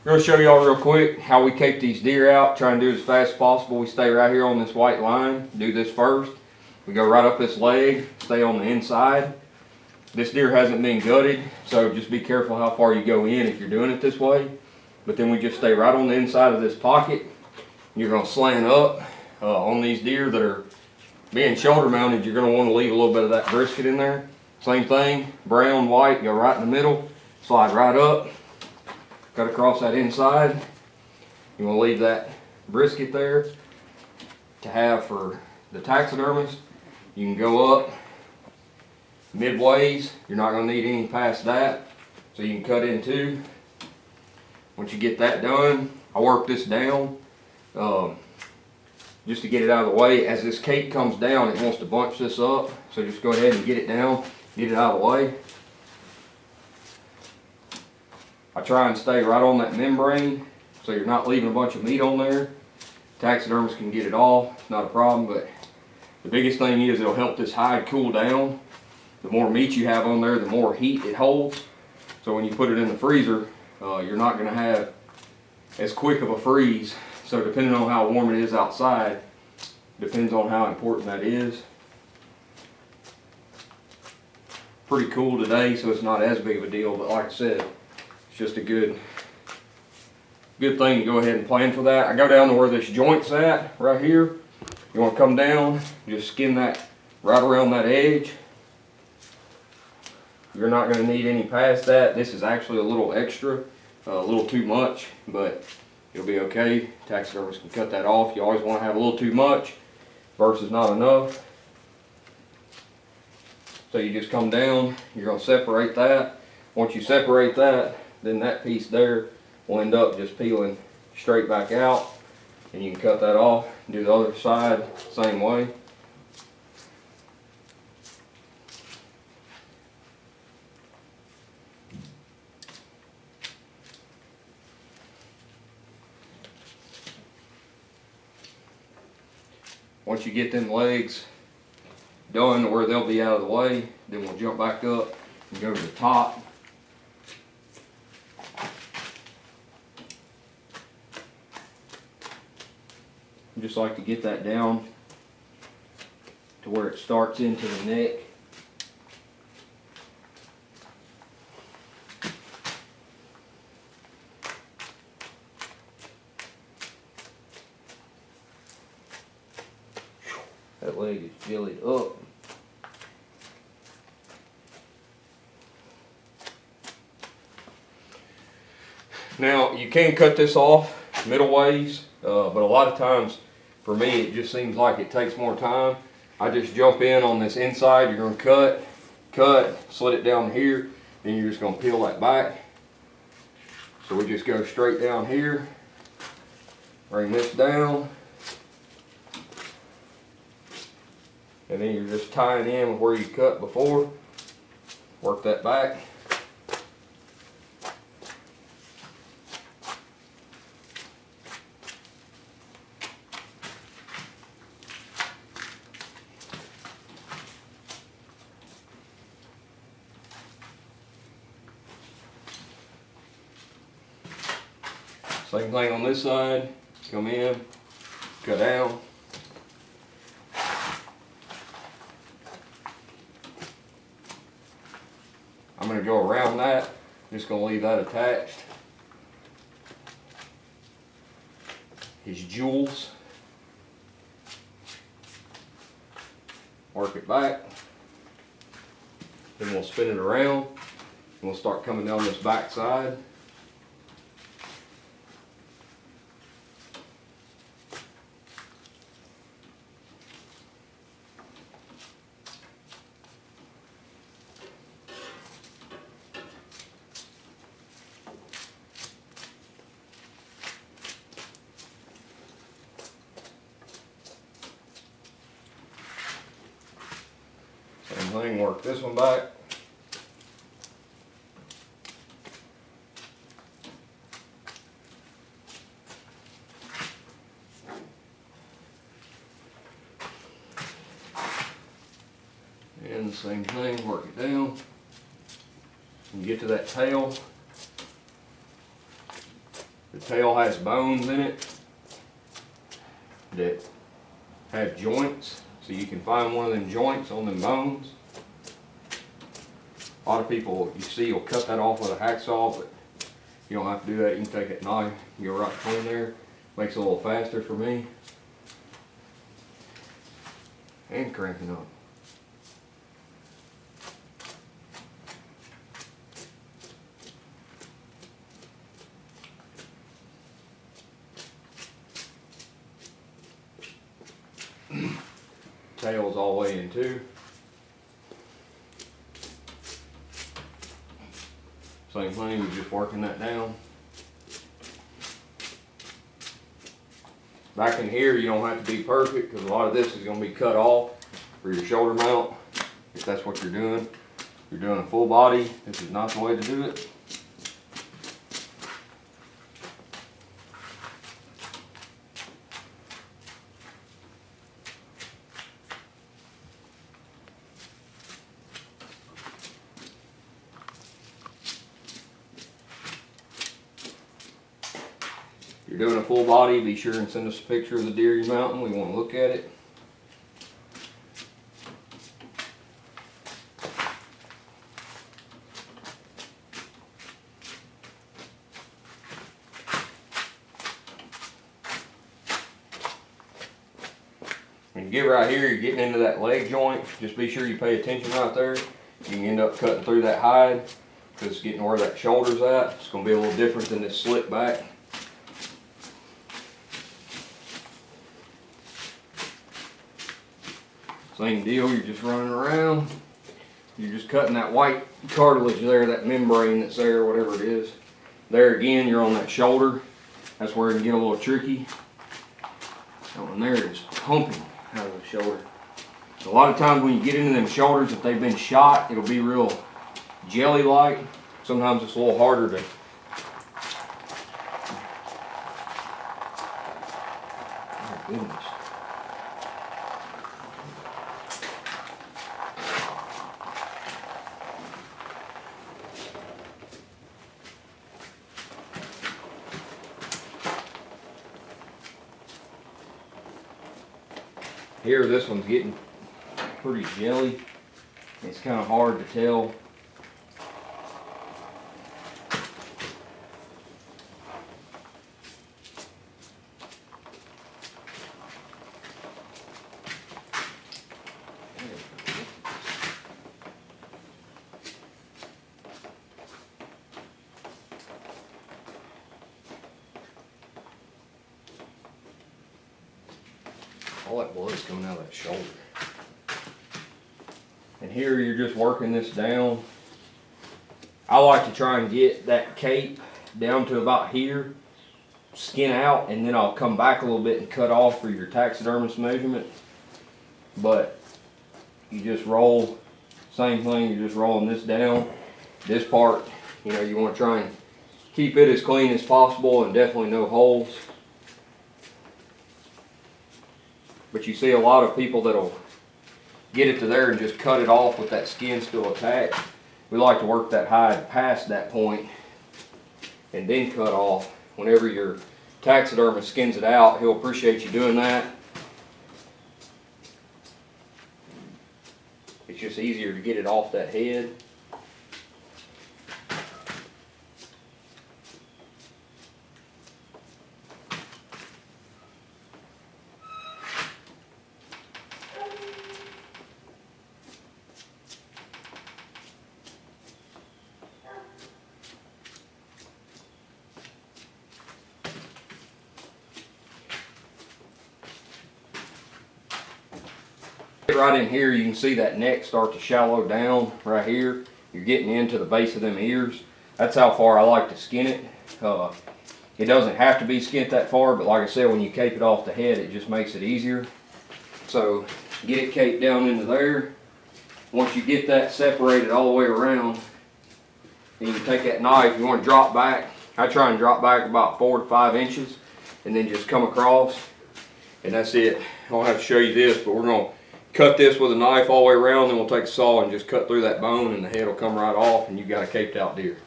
We're gonna show y'all real quick how we cape these deer out, try and do it as fast as possible. We stay right here on this white line, do this first. We go right up this leg, stay on the inside. This deer hasn't been gutted, so just be careful how far you go in if you're doing it this way. But then we just stay right on the inside of this pocket. You're gonna slant up on these deer that are being shoulder mounted. You're gonna wanna leave a little bit of that brisket in there. Same thing, brown, white, go right in the middle, slide right up, cut across that inside. You wanna leave that brisket there to have for the taxidermist. You can go up midways. You're not gonna need any past that. So you can cut in two. Once you get that done, I work this down just to get it out of the way. As this cape comes down, it wants to bunch this up. So just go ahead and get it down, get it out of the way. I try and stay right on that membrane so you're not leaving a bunch of meat on there. Taxidermists can get it off, it's not a problem, but the biggest thing is it'll help this hide cool down. The more meat you have on there, the more heat it holds. So when you put it in the freezer, you're not gonna have as quick of a freeze. So depending on how warm it is outside, depends on how important that is. Pretty cool today, so it's not as big of a deal, but like I said, it's just a good thing to go ahead and plan for that. I go down to where this joint's at, right here. You wanna come down, just skin that right around that edge. You're not gonna need any past that. This is actually a little extra, a little too much, but it'll be okay. Taxidermists can cut that off. You always wanna have a little too much versus not enough. So you just come down, you're gonna separate that. Once you separate that, then that piece there will end up just peeling straight back out, and you can cut that off and do the other side same way. Once you get them legs done where they'll be out of the way, then we'll jump back up and go to the top. I just like to get that down to where it starts into the neck. That leg is jellied up. Now you can cut this off middle ways, but a lot of times for me it just seems like it takes more time. I just jump in on this inside. You're going to cut, slit it down here, then you're just going to peel that back. So we just go straight down here, bring this down, and then you're just tying in with where you cut before. Work that back. Same thing on this side. Come in, cut down. I'm going to go around that. Just going to leave that attached. His jewels. Work it back. Then we'll spin it around. And we'll start coming down this back side. Same thing, work this one back. And the same thing, work it down. And get to that tail. The tail has bones in it that have joints, so you can find one of them joints on them bones. A lot of people you see will cut that off with a hacksaw, but you don't have to do that. You can take that knife, you go right between there. Makes it a little faster for me. And cranking up. Tail's all the way in too. Same thing, we're just working that down. Back in here, you don't have to be perfect because a lot of this is going to be cut off for your shoulder mount. If that's what you're doing a full body, this is not the way to do it. If you're doing a full body, be sure and send us a picture of the deer you're mounting. We want to look at it. When you get right here, you're getting into that leg joint. Just be sure you pay attention right there. You can end up cutting through that hide because it's getting where that shoulder's at. It's going to be a little different than this slick back. Same deal, you're just running around. You're just cutting that white cartilage there, that membrane that's there, whatever it is. There again, you're on that shoulder. That's where it can get a little tricky. That one there is pumping out of the shoulder. A lot of times when you get into them shoulders, if they've been shot, it'll be real jelly-like. Sometimes it's a little harder to. Oh goodness. Here, this one's getting pretty jelly. It's kind of hard to tell. All that blood's coming out of that shoulder. And here you're just working this down. I like to try and get that cape down to about here, skin out, and then I'll come back a little bit and cut off for your taxidermist measurement. But you just roll, same thing, you're just rolling this down. This part, you know, you want to try and keep it as clean as possible and definitely no holes. But you see a lot of people that'll get it to there and just cut it off with that skin still attached. We like to work that hide past that point and then cut off. Whenever your taxidermist skins it out, he'll appreciate you doing that. It's just easier to get it off that head. Right in here, you can see that neck start to shallow down right here. You're getting into the base of them ears. That's how far I like to skin it. It doesn't have to be skinned that far, but like I said, when you cape it off the head, it just makes it easier. So get it caped down into there. Once you get that separated all the way around, then you can take that knife, you want to drop back. I try and drop back about 4 to 5 inches and then just come across, and that's it. I don't have to show you this, but we're going to cut this with a knife all the way around, then we'll take a saw and just cut through that bone and the head will come right off and you've got a caped out deer.